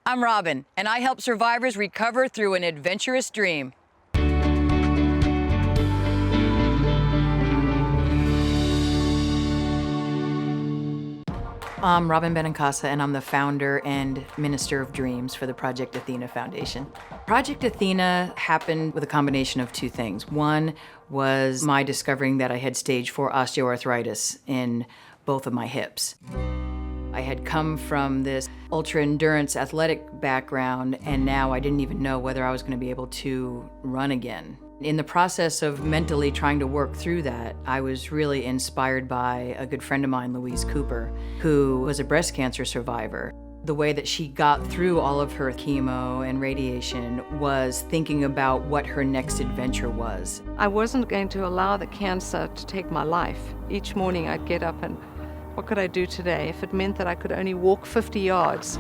I'm Robin, and I help survivors recover through an adventurous dream. I'm Robin Benincasa, and I'm the founder and Minister of Dreams for the Project Athena Foundation. Project Athena happened with a combination of two things. One was my discovering that I had stage 4 osteoarthritis in both of my hips. I had come from this ultra-endurance athletic background, and now I didn't even know whether I was going to be able to run again. In the process of mentally trying to work through that, I was really inspired by a good friend of mine, Louise Cooper, who was a breast cancer survivor. The way that she got through all of her chemo and radiation was thinking about what her next adventure was. I wasn't going to allow the cancer to take my life. Each morning I'd get up and, what could I do today? If it meant that I could only walk 50 yards,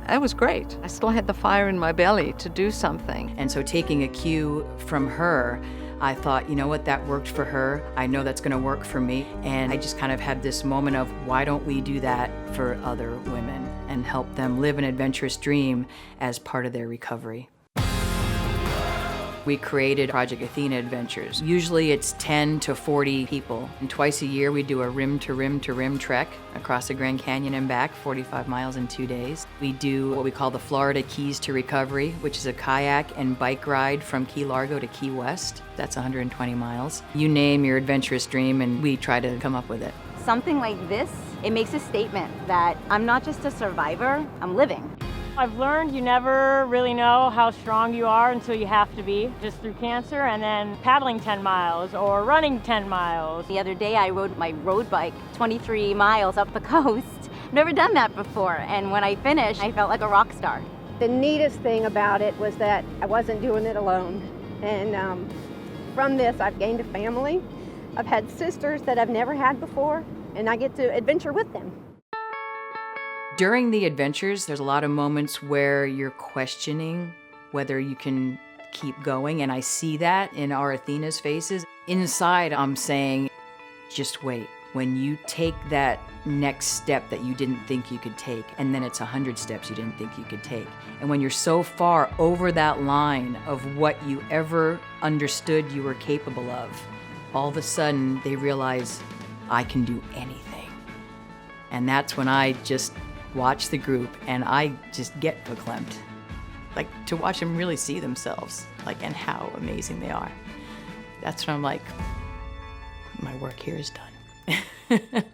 that was great. I still had the fire in my belly to do something. And so taking a cue from her, I thought, you know what, that worked for her. I know that's gonna work for me. And I just kind of had this moment of, why don't we do that for other women and help them live an adventurous dream as part of their recovery? We created Project Athena Adventures. Usually it's 10 to 40 people. And twice a year we do a rim-to-rim-to-rim trek across the Grand Canyon and back, 45 miles in 2 days. We do what we call the Florida Keys to Recovery, which is a kayak and bike ride from Key Largo to Key West. That's 120 miles. You name your adventurous dream and we try to come up with it. Something like this, it makes a statement that I'm not just a survivor, I'm living. I've learned you never really know how strong you are until you have to be, just through cancer, and then paddling 10 miles or running 10 miles. The other day I rode my road bike 23 miles up the coast. Never done that before, and when I finished, I felt like a rock star. The neatest thing about it was that I wasn't doing it alone. And from this, I've gained a family. I've had sisters that I've never had before, and I get to adventure with them. During the adventures, there's a lot of moments where you're questioning whether you can keep going, and I see that in our Athena's faces. Inside, I'm saying, just wait. When you take that next step that you didn't think you could take, and then it's 100 steps you didn't think you could take, and when you're so far over that line of what you ever understood you were capable of, all of a sudden they realize, I can do anything. And that's when I just watch the group and I just get verklempt. Like, to watch them really see themselves, like, and how amazing they are. That's when I'm like, my work here is done.